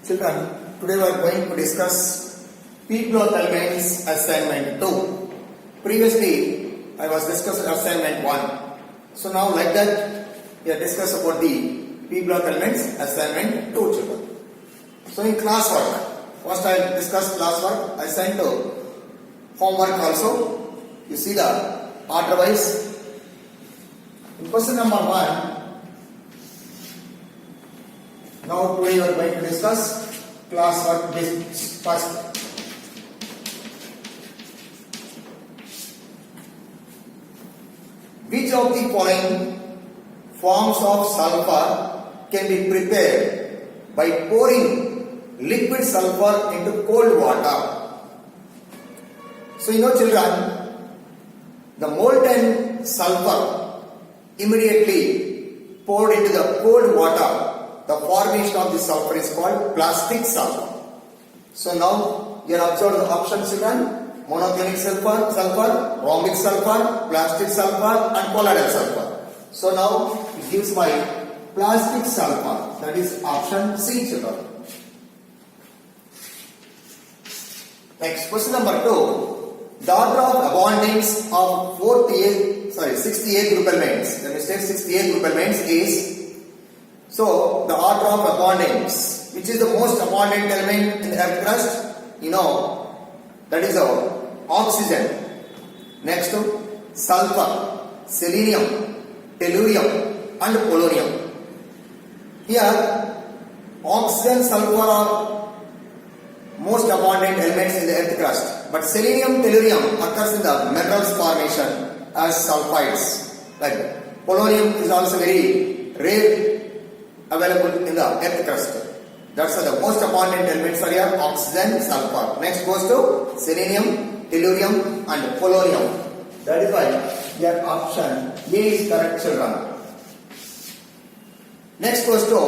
Children, today we are going to discuss P block elements assignment 2. Previously, I was discussing assignment 1. So now like that, we are discuss about the P block elements assignment 2 children. So in classwork, first I discussed classwork, I sent to homework also. You see the order wise. In question number 1, now today we are going to discuss classwork first. Which of the following forms of sulfur can be prepared by pouring liquid sulfur into cold water? So you know children, the molten sulfur immediately poured into the cold water, the formation of the sulfur is called plastic sulfur. So now you are observed the options children: monoclinic sulfur, rhombic sulfur, plastic sulfur and colloidal sulfur. So now it gives my plastic sulfur, that is option C children. Next question number 2. The order of abundance of 68 group elements, the mistake 68 group elements is, so the order of abundance, which is the most abundant element in the earth crust, you know, that is our oxygen. Next to sulfur, selenium, tellurium and polonium. Here oxygen, sulfur are most abundant elements in the earth crust, but selenium, tellurium occurs in the minerals formation as sulfides. Like polonium is also very rare available in the earth crust. That's why the most abundant elements are here oxygen, sulfur. Next goes to selenium, tellurium and polonium. That is why your option A is correct children. Next goes to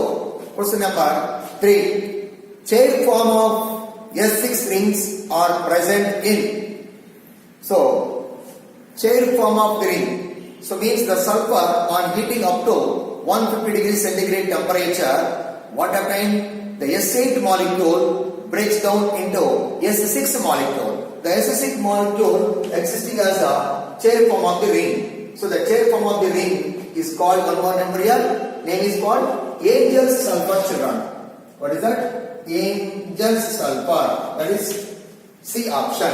question number 3. Chain form of S6 rings are present in. So chain form of the ring. So means the sulfur on heating up to 150 degrees centigrade temperature, what happens? The S8 molecule breaks down into S6 molecule. The S6 molecule existing as a chain form of the ring. So the chain form of the ring is called, one more number here, name is called angel sulfur children. What is that? Angel sulfur. That is C option.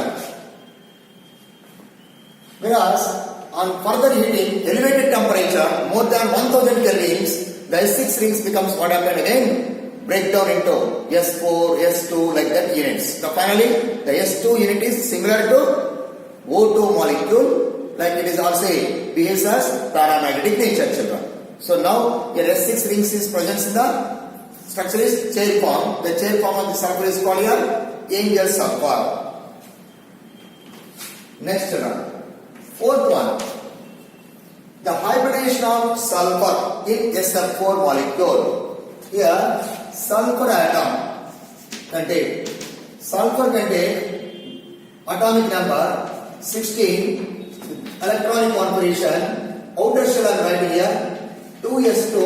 Whereas on further heating, elevated temperature, more than 1000 kelvins, the S6 rings becomes what happened again? Break down into S4, S2 like that units. So finally, the S2 unit is similar to O2 molecule, like it is also behaves as paramagnetic nature children. So now your S6 rings is present in the structure is chain form. The chain form of the sulfur is called here angel sulfur. Next children. Fourth one, the hybridization of sulfur in SF4 molecule. Here, sulfur atom contain atomic number 16, electronic configuration, outer shell and right here, 3s2,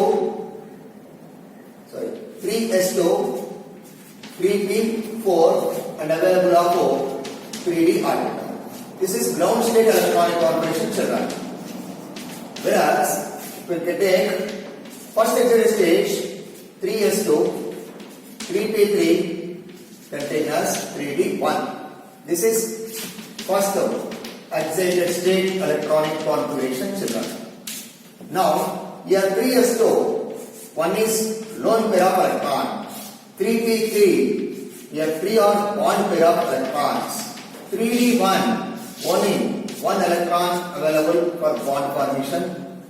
3p4 and available of 3d orbital. This is ground state electronic configuration children. Whereas we can take first excited stage 3s2, 3p3 contain as 3d1. This is first excited state electronic configuration children. Now here 3s2, one is lone pair of electron. 3p3, here 3 are bond pair of electrons. 3d1, only one electron available for bond formation,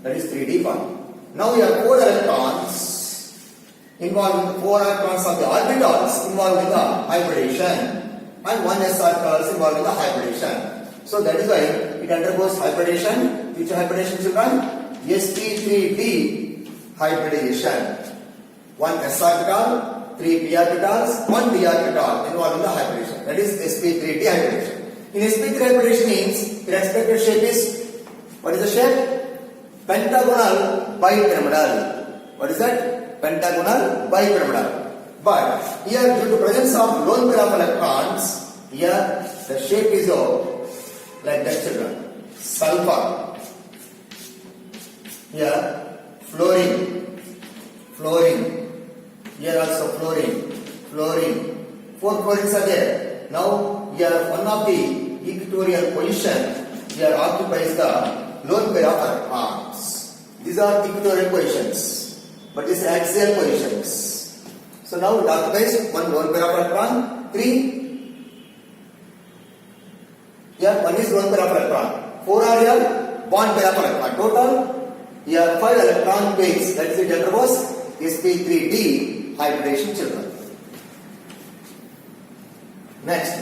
that is 3d1. Now we have 4 electrons involved, 4 electrons of the orbitals involved in the hybridization and 1 s orbitals involved in the hybridization. So that is why it undergoes hybridization. Which hybridization children? sp3d hybridization. 1 s orbital, 3 p orbitals, 1 d orbital involved in the hybridization. That is sp3d hybridization. In sp3 hybridization means the expected shape is, what is the shape? Pentagonal bipyramidal. What is that? Pentagonal bipyramidal. But here, due to presence of lone pair of electrons, here the shape is like that, children. Sulfur. Here fluorine. Here also fluorine. 4 fluorines are there. Now here one of the equatorial position here occupies the lone pair of electrons. These are equatorial positions, but these are axial positions. So now it occupies one lone pair of electron, 3. Here one is lone pair of electron. 4 are here bond pair of electron. Total here 5 electron pairs. That is the gender was sp3d hybridization, children. Next.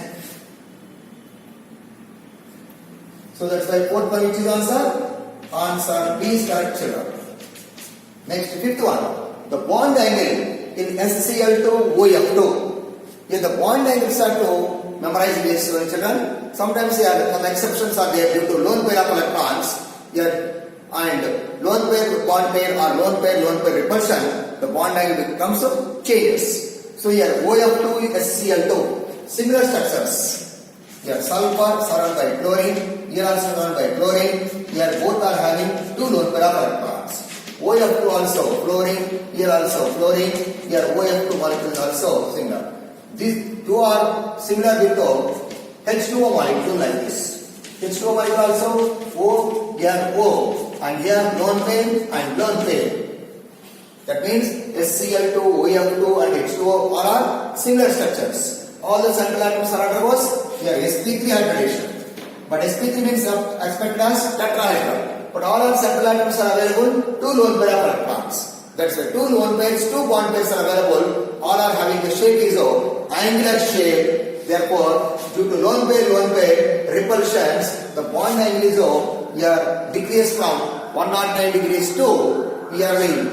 So that's why fourth one which is answer. Answer B is correct, children. Next, fifth one. The bond angle in SCl2OF2. Here the bond angles are to memorize this, children. Sometimes here some exceptions are there due to lone pair of electrons. Here and lone pair bond pair or lone pair repulsion, the bond angle becomes changes. So here OF2 SCl2. Similar structures. Here sulfur surrounded by chlorine, here also surrounded by chlorine. Here both are having 2 lone pair of electrons. OF2 also fluorine, here also fluorine, here OF2 molecule is also similar. These two are similar with the H2O molecule like this. H2O molecule also O, here O, and here lone pair and lone pair. That means SCl2, OF2 and H2O are similar structures. All the central atoms are undergoes here sp3 hybridization. But sp3 means expected as tetrahedral. But all our central atoms are available 2 lone pair of electrons. That's why 2 lone pairs, 2 bond pairs are available. All are having the shape is of angular shape. Therefore, due to lone pair repulsions, the bond angle is of here decreased from 109 degrees to nearly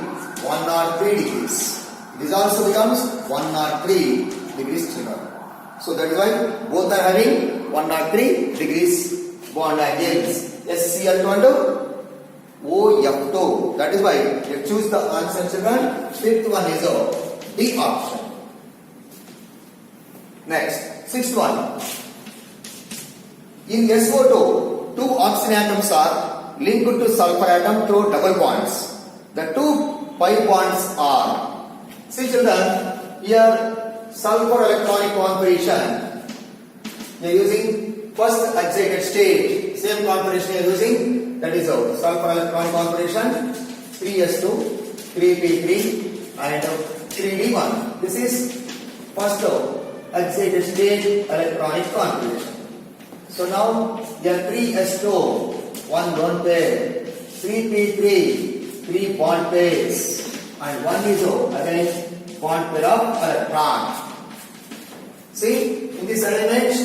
103 degrees. This also becomes 103 degrees, children. So that is why both are having 103 degrees bond angles. SCl2 and OF2. That is why you choose the answer, children. Fifth one is D option. Next, sixth one. In SO2, 2 oxygen atoms are linked to sulfur atom through double bonds. The 2 pi bonds are. See, children, here sulfur electronic configuration. You are using first excited state. Same configuration you are using. That is sulfur electronic configuration 3s2, 3p3 and 3d1. This is first excited state electronic configuration. So now here 3s2, 1 lone pair, 3p3, 3 bond pairs, and 1 is again bond pair of electron. See, in this element,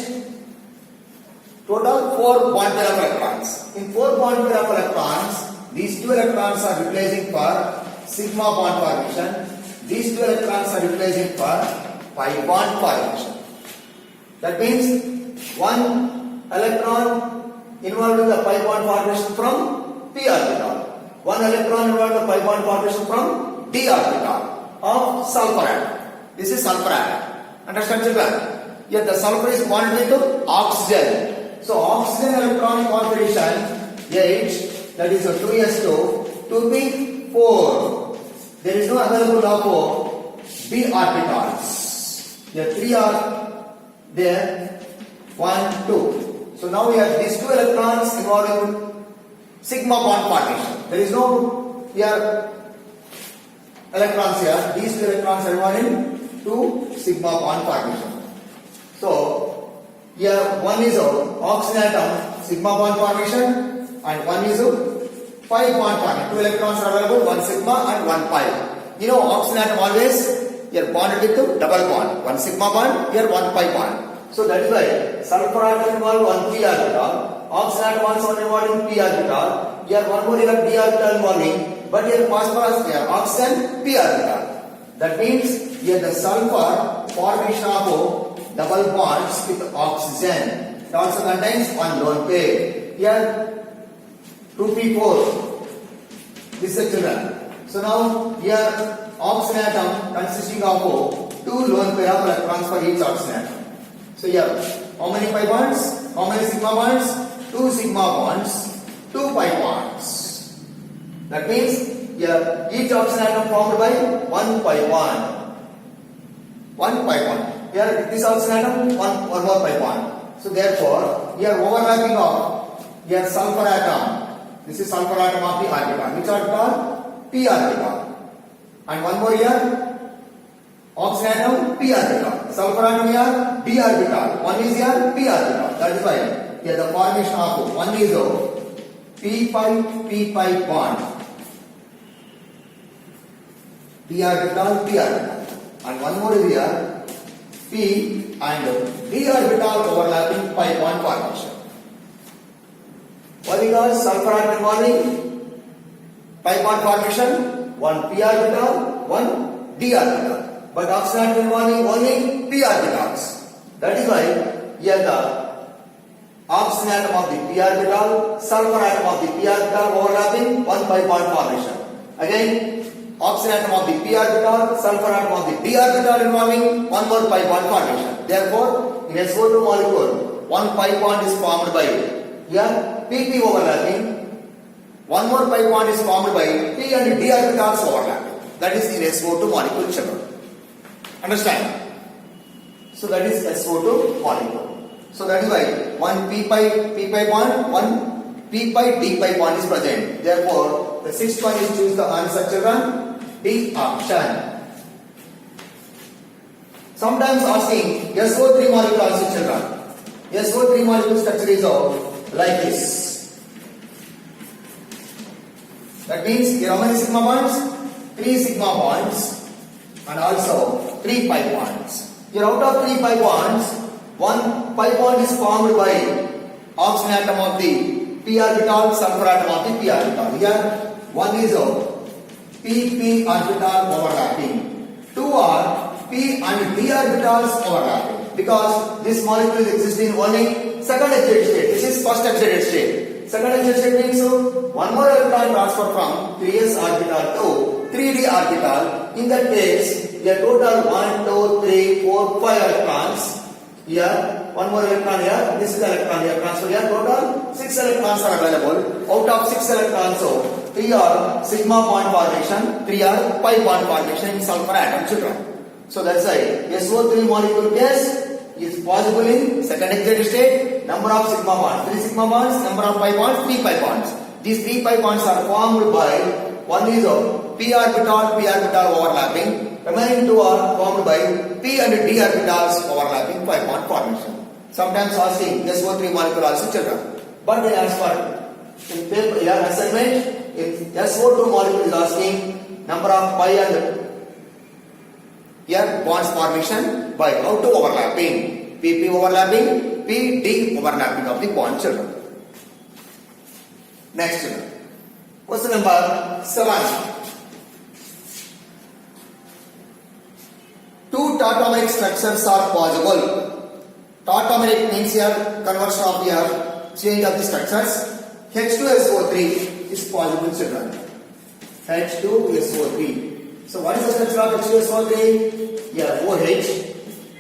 total 4 bond pair of electrons. In 4 bond pair of electrons, these 2 electrons are replacing for sigma bond formation. These 2 electrons are replacing for pi bond formation. That means 1 electron involved in the pi bond formation from p orbital. 1 electron involved in the pi bond formation from d orbital of sulfur atom. This is sulfur atom. Understand, children? Here the sulfur is bonded to oxygen. So oxygen electronic configuration 8, that is 2s2, 2p4. There is no available of d orbitals. Here 3 are there, 1, 2. So now we have these 2 electrons involved in sigma bond formation. There is no here electrons here. These 2 electrons are involved in 2 sigma bond formation. So here 1 is oxygen atom sigma bond formation and 1 is pi bond formation. 2 electrons are available, 1 sigma and 1 pi. You know oxygen atom always here bonded with double bond. 1 sigma bond, here 1 pi bond. So that is why sulfur atom involved 1 p orbital, oxygen atom also involved in p orbital. Here 1 more d orbital involving, but here phosphorus here oxygen p orbital. That means here the sulfur formation of double bonds with oxygen. It also contains 1 lone pair. Here 2p4. This is children. So now here oxygen atom consisting of 2 lone pair of electrons for each oxygen atom. So here, how many pi bonds? How many sigma bonds? 2 sigma bonds, 2 pi bonds. That means here each oxygen atom formed by 1 pi bond. 1 pi bond. Here this oxygen atom, one more pi bond. So therefore, here overlapping of here sulfur atom. This is sulfur atom of the orbital. Which orbital? P orbital. And one more here. Oxygen atom P orbital. Sulfur atom here D orbital. One is here P orbital. That is why here the formation of one is P pi bond. P orbital P orbital. And one more is here P and D orbital overlapping pi bond formation. What is called sulfur atom involving pi bond formation? One P orbital, one D orbital. But oxygen atom involving only P orbitals. That is why here the oxygen atom of the P orbital, sulfur atom of the P orbital overlapping one pi bond formation. Again, oxygen atom of the P orbital, sulfur atom of the D orbital involving one more pi bond formation. Therefore, in SO2 molecule, one pi bond is formed by here PP overlapping, one more pi bond is formed by P and D orbitals overlapping. That is in SO2 molecule children. Understand? So that is SO2 molecule. So that is why one P pi bond, one P pi D pi bond is present. Therefore, the sixth one is choose the answer children, D option. Sometimes asking SO3 molecule also children. SO3 molecule structure is like this. That means here how many sigma bonds? 3 sigma bonds and also 3 pi bonds. Here out of 3 pi bonds, 1 pi bond is formed by oxygen atom of the P orbital, sulfur atom of the P orbital. Here one is PP orbital overlapping. 2 are P and D orbitals overlapping. Because this molecule is existing only second excited state. This is first excited state. Second excited state means one more electron transfer from 3s orbital to 3d orbital. In that case, a total 1, 2, 3, 4, 5 electrons. Here, one more electron here. This is the electron here transfer here. Total 6 electrons are available. Out of 6 electrons, 3 are sigma bond formation, 3 are pi bond formation in sulfur atom children. So that's why SO3 molecule case is possible in second excited state. Number of sigma bonds, 3 sigma bonds, number of pi bonds, 3 pi bonds. These 3 pi bonds are formed by one is P orbital overlapping. Remaining 2 are formed by P and D orbitals overlapping pi bond formation. Sometimes asking SO3 molecule also children. But they ask for in paper here assignment, if SO2 molecule is asking number of pi and here bonds formation by how to overlapping. PP overlapping, PD overlapping of the bond children. Next children. Question number 7. Two tautomeric structures are possible. Tautomeric means here conversion of here change of the structures. H2SO3 is possible children. H2SO3. So what is the structure of H2SO3? Here OH.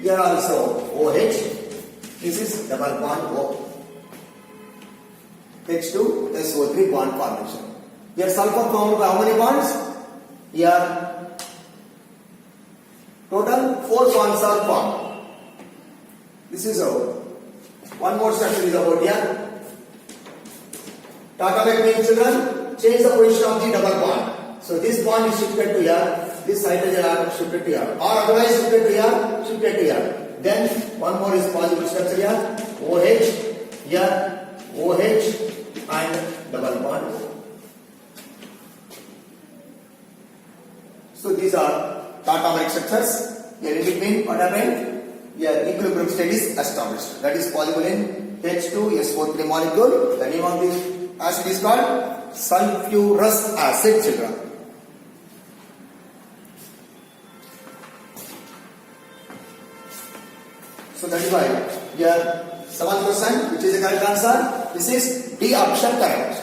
Here also OH. This is double bond O. H2SO3 bond formation. Here sulfur formed by how many bonds? Here total 4 bonds are formed. This is one more structure is about here. Tautomeric means children change the position of the double bond. So this bond is shifted to here, this hydrogen atom shifted to here, or otherwise shifted to here, shifted to here. Then one more is possible structure here, OH, here OH and double bond. So these are tautomeric structures. Here in between what happened? Here equilibrium state is established. That is possible in H2SO3 molecule. The name of this acid is called sulfurous acid children. So that is why here 7th question, which is the correct answer. This is D option correct.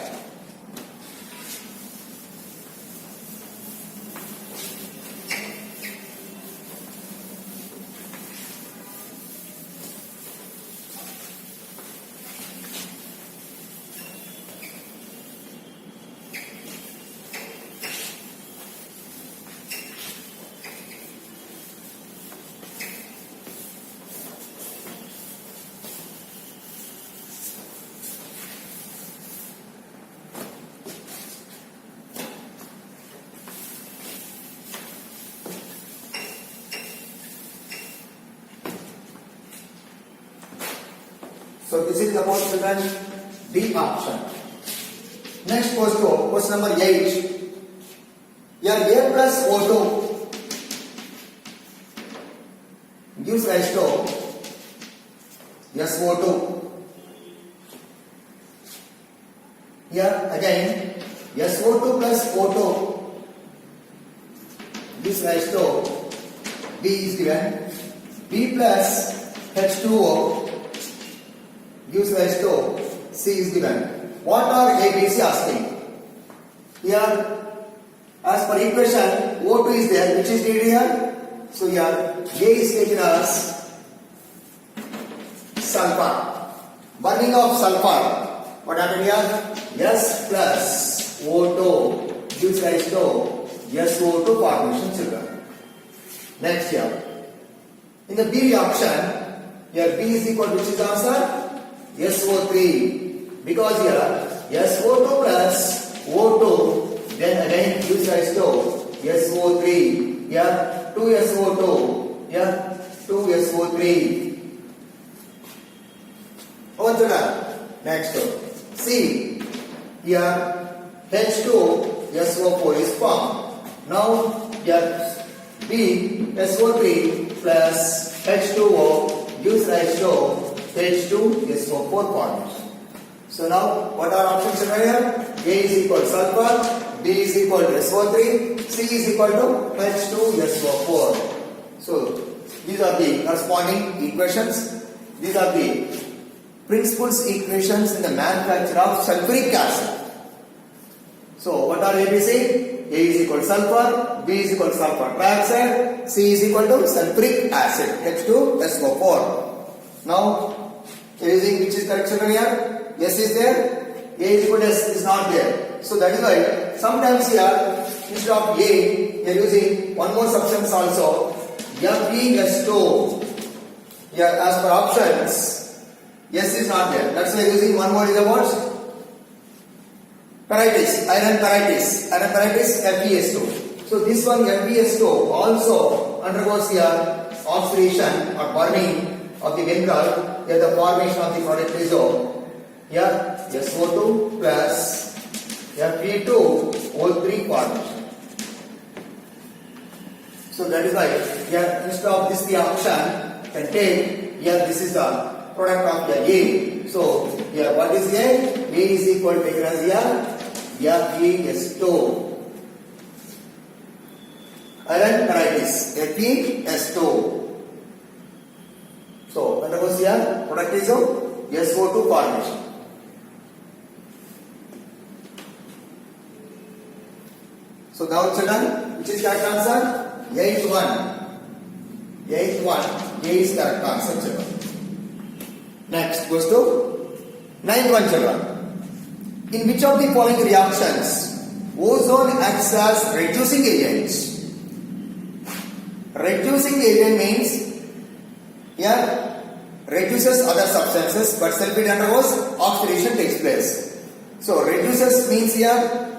So this is about children D option. Next goes to question number 8. Here A plus O2 gives rise to SO2. Here again SO2 plus O2 gives rise to B is given. B plus H2O gives rise to C is given. What are A, B, C asking? Here as per equation O2 is there, which is needed here. So here A is taken as sulfur. Burning of sulfur. What happened here? S plus O2 gives rise to SO2 formation, children. Next here. In the B reaction, here B is equal to which is the answer? SO3. Because here SO2 plus O2 then again gives rise to SO3. Here 2SO2. Here 2SO3. Over children. Next C. Here H2SO4 is formed. Now here B SO3 plus H2O gives rise to H2SO4 formation. So now what are options over here? A is equal to sulfur, B is equal to SO3, C is equal to H2SO4. So these are the corresponding equations. These are the principles equations in the manufacture of sulfuric acid. So what are ABC? A is equal to sulfur, B is equal to sulfur trioxide, C is equal to sulfuric acid, H2SO4. Now, using which is correct children here? S is there, A is equal to S is not there. So that is why sometimes here, instead of A, we are using one more substance also, FeS2. Here as per options, S is not there. That's why using one more is about Peritis, iron peritis, FeS2. So this one FeS2 also undergoes here oxidation or burning of the mineral. Here the formation of the product is here SO2 plus Fe2O3 formation. So that is why here instead of this the option can take here this is the product of the A. So here what is A? A is equal to taken as here FeS2. Iron peritis FeS2. So undergoes here product is SO2 formation. So now children, which is correct answer? 8th one. 8th one. A is correct answer children. Next goes to 9th one children. In which of the following reactions ozone acts as reducing agent? Reducing agent means here reduces other substances but self it undergoes oxidation takes place. So reduces means here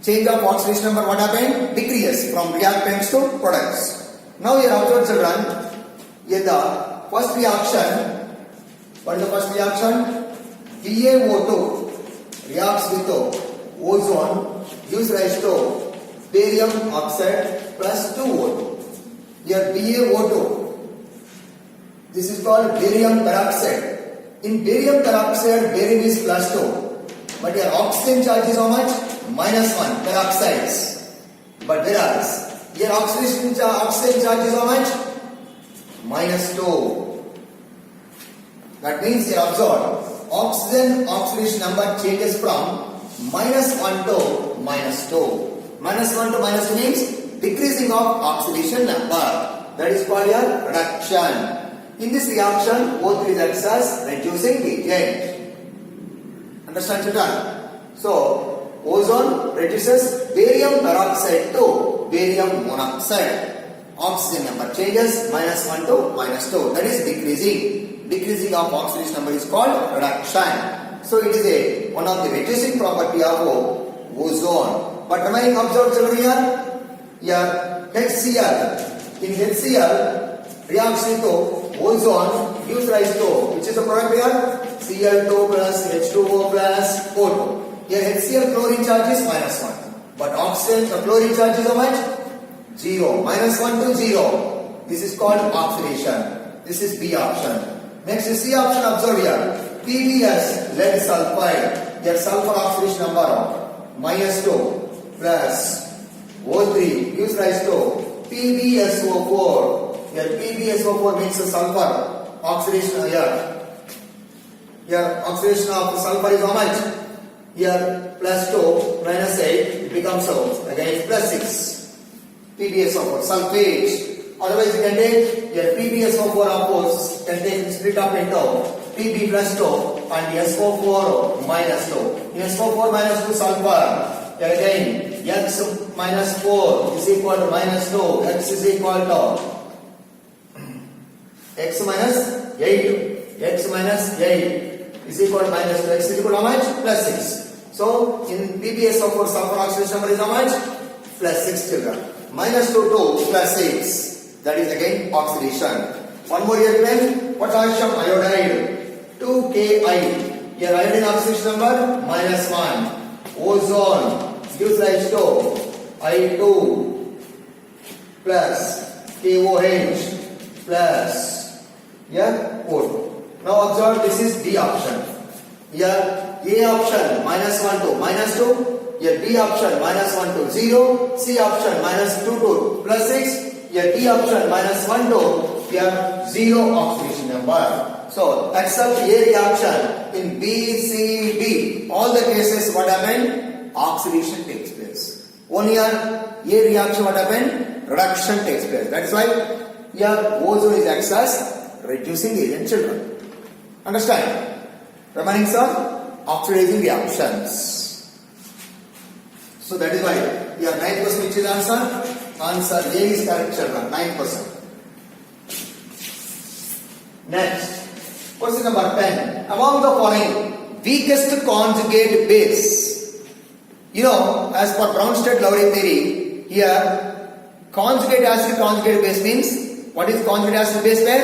change of oxidation number what happened? Decreases from reactants to products. Now here observe children, here the first reaction, what is the first reaction? BaO2 reacts with ozone gives rise to barium oxide plus 2O2. Here BaO2, this is called barium peroxide. In barium peroxide, barium is plus 2. But here oxygen charge is how much? Minus 1 peroxides. But whereas here oxygen charge is how much? Minus 2. That means here observe oxygen oxidation number changes from minus 1 to minus 2. Minus 1 to minus 2 means decreasing of oxidation number. That is called here reduction. In this reaction, O3 acts as reducing agent. Understand children? So, ozone reduces barium peroxide to barium monoxide. Oxygen number changes minus 1 to minus 2. That is decreasing. Decreasing of oxidation number is called reduction. So, it is one of the reducing property of ozone. But remaining observed children here HCl. In HCl reacts with ozone gives rise to, which is the product here? Cl2 plus H2O plus O2. Here HCl chlorine charge is minus 1. But oxygen chlorine charge is how much? 0. Minus 1 to 0. This is called oxidation. This is B option. Next is C option, observe here. PbS, lead sulfide. Their sulfur oxidation number -2 plus O3 gives rise to PbSO4. Here PbSO4 means the sulfur oxidation here. Here oxidation of sulfur is how much? Here +2 -8, it becomes again +6. PbSO4 sulfate. Otherwise you can take here PbSO4 of course can take split up into Pb +2 and SO4 -2. In SO4 -2 sulfur. Here again X -4 is equal to -2. X is equal to X -8. X -8 is equal to -2. X is equal to how much? +6. So in PbSO4 sulfur oxidation number is how much? +6 children. -2 to +6. That is again oxidation. One more here then. What calcium iodide? 2Ki. Here iodine oxidation number -1. Ozone gives rise to I2 plus KOH plus O2. Now observe this is D option. Here A option -1 to -2. Here B option -1 to 0. C option -2 to +6. Here D option -1 to here 0 oxidation number. So except A reaction in B, C, D, all the cases what happened? Oxidation takes place. Only here A reaction what happened? Reduction takes place. That's why here ozone is excess, reducing agent children. Understand? Remaining sir, oxidizing reactions. So that is why here 9% which is answer? Answer A is correct children, 9%. Next, question number 10. Among the following weakest conjugate base. You know, as per Brownstedt-Lowry theory, here conjugate acid conjugate base means what is conjugate acid base pair?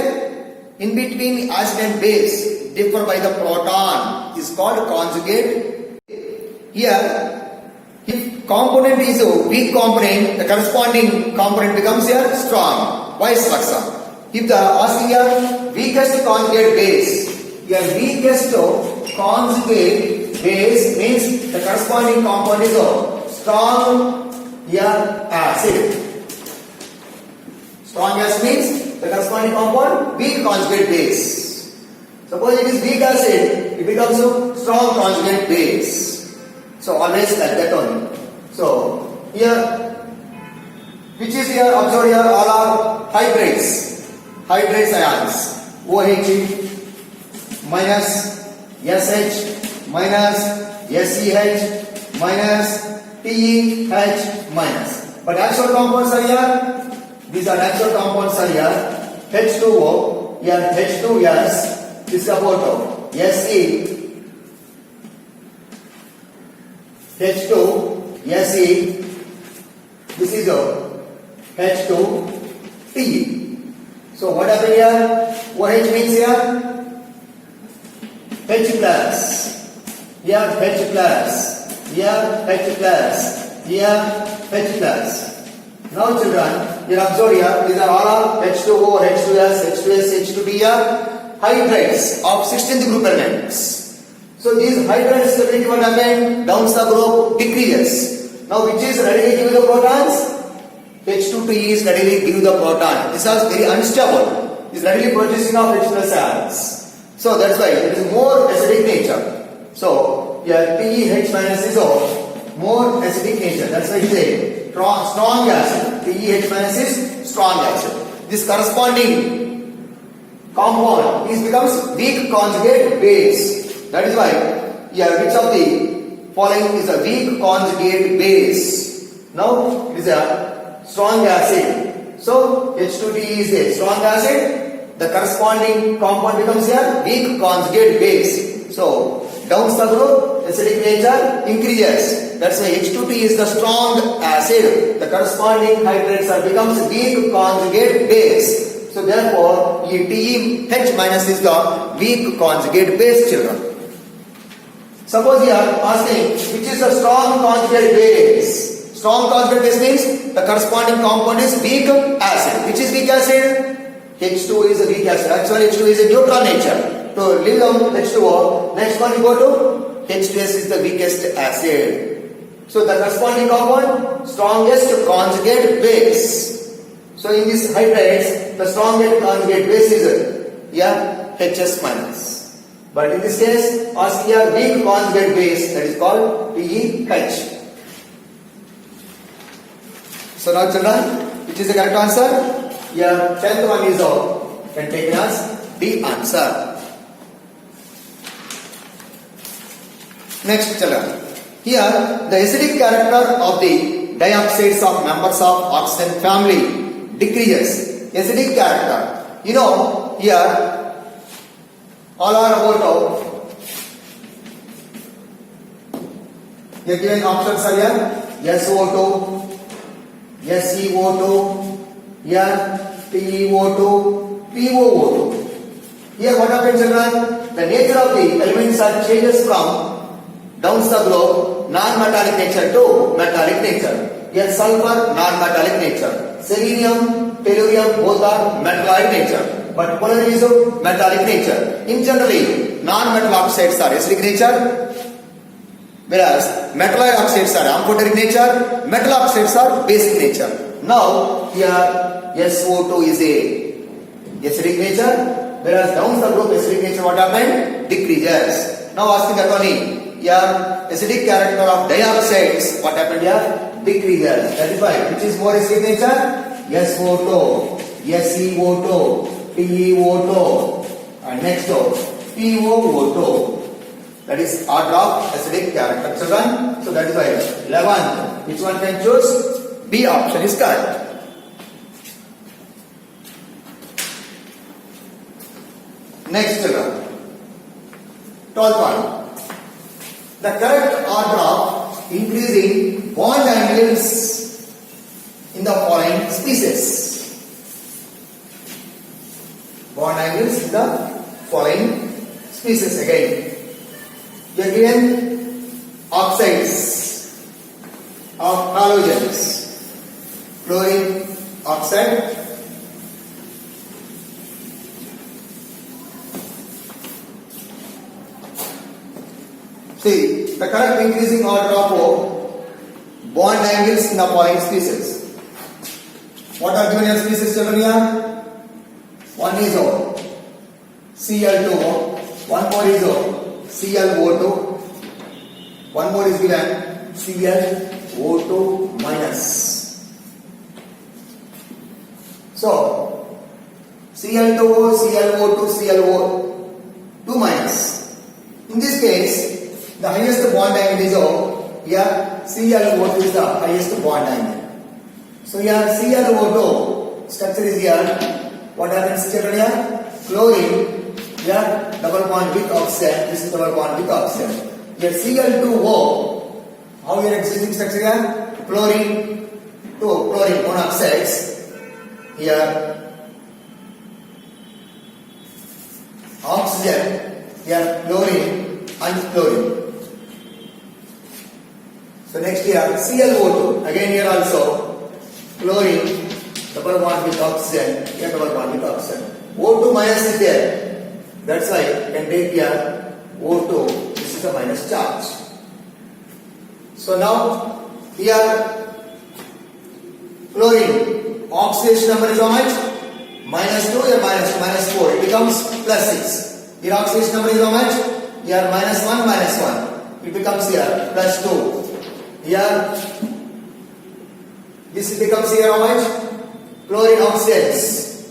In between acid and base differ by the proton is called conjugate. Here, if component is a weak component, the corresponding component becomes here strong. Vice versa. If the asking here weakest conjugate base, here weakest conjugate base means the corresponding compound is a strong here acid. Strong acid means the corresponding compound weak conjugate base. Suppose it is weak acid, it becomes a strong conjugate base. So always like that only. So here, which is here, observe here, all are hydrates. Hydrates ions. OH minus SH minus SEH minus TEH minus. But actual compounds are here. These are actual compounds are here. H2O, here H2S. This is about Se. H2, Se, this is H2, Te. So what happened here? OH means here H plus, here H plus, here H plus, here H plus. Now children, you observe here, these are all H2O, H2S, H2S, H2B here, hydrates of 16th group elements. So these hydrates stability what happened? Down the group decreases. Now which is readily give the protons? H2T is readily give the proton. This is very unstable. It is readily producing of H plus ions. So that's why it is more acidic nature. So here TEH minus is more acidic nature. That's why it is a strong acid. TEH minus is strong acid. This corresponding compound is becomes weak conjugate base. That is why here which of the following is a weak conjugate base? Now it is a strong acid. So H2T is a strong acid. The corresponding compound becomes here weak conjugate base. So down the group acidic nature increases. That's why H2T is the strong acid. The corresponding hydrates are becomes weak conjugate base. So therefore, TeH minus is the weak conjugate base, children. Suppose you are asking which is a strong conjugate base. Strong conjugate base means the corresponding compound is weak acid. Which is weak acid? H2 is a weak acid. Actually, H2 is a neutral nature. To leave down H2O, next one you go to H2S is the weakest acid. So the corresponding compound, strongest conjugate base. So in this hydrates, the strongest conjugate base is HS minus. But in this case, ask here weak conjugate base, that is called TeH. So now children, which is the correct answer? Here, 10th one is out. Can take as the answer. Next children. Here, the acidic character of the dioxides of members of oxygen family decreases. Acidic character. You know, here, all are about you are given options are here SO2, SeO2, here PeO2, POO2. Here what happens children? The nature of the elements are changes from down the globe non-metallic nature to metallic nature. Here sulfur non-metallic nature. Selenium, tellurium both are metallic nature. But polarity is of metallic nature. In generally, non-metal oxides are acidic nature, whereas metalloid oxides are amphoteric nature, metal oxides are basic nature. Now, here SO2 is a acidic nature, whereas down the group acidic nature what happened? Decreases. Now asking again, here acidic character of dioxides, what happened here? Decreases. That is why, which is more acidic nature? SO2, SeO2, PeO2, and next POO2. That is order of acidic character. Children, so that is why 11. Which one can choose? B option is correct. Next children, 12th one. The correct order of increasing bond angles in the following species. Bond angles in the following species again. We are given oxides of halogens, chlorine oxide, see the correct increasing order of bond angles in the following species. What are given as species children here? One is Cl2O, one more is ClO2, one more is given ClO2 minus. So Cl2O, ClO2, ClO2 minus. In this case, the highest bond angle is here ClO2 is the highest bond angle. So here ClO2 structure is here. What happens here? Chlorine, here double bond with oxygen, this is double bond with oxygen. Here Cl2O, how your existing structure here? Chlorine to chlorine monoxides. Here oxygen, here chlorine and chlorine. So next here ClO2, again here also chlorine. Double bond with oxygen, here double bond with oxygen. O2 minus is there. That's why you can take here O2. This is a minus charge. So now here chlorine oxidation number is how much? -2 here -4. It becomes +6. Here oxidation number is how much? Here -1. It becomes here +2. Here this becomes here how much? Chlorine oxides.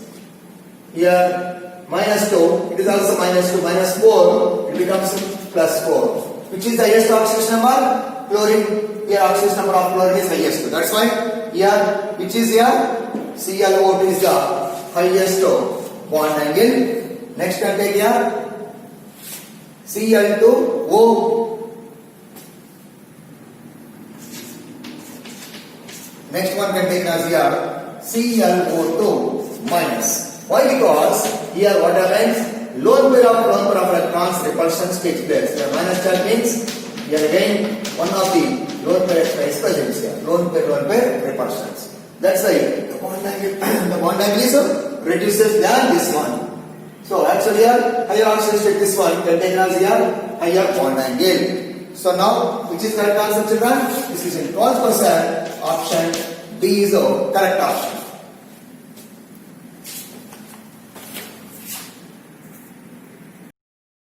Here -2, it is also -2, -4, it becomes +4. Which is the highest oxidation number? Chlorine. Here oxidation number of chlorine is highest. That's why here, which is here? ClO2 is the highest bond angle. Next can take here Cl2O. Next one can take as here ClO2 minus. Why we here what happens? Lone pair of electrons repulsions takes place. The minus charge means here again one of the lone pair is present here. Lone pair repulsions. That's why the bond angle is reduces than this one. So actually here higher oxidation state this one can take as here higher bond angle. So now which is correct answer children? This is in 12%. Option D is the correct option.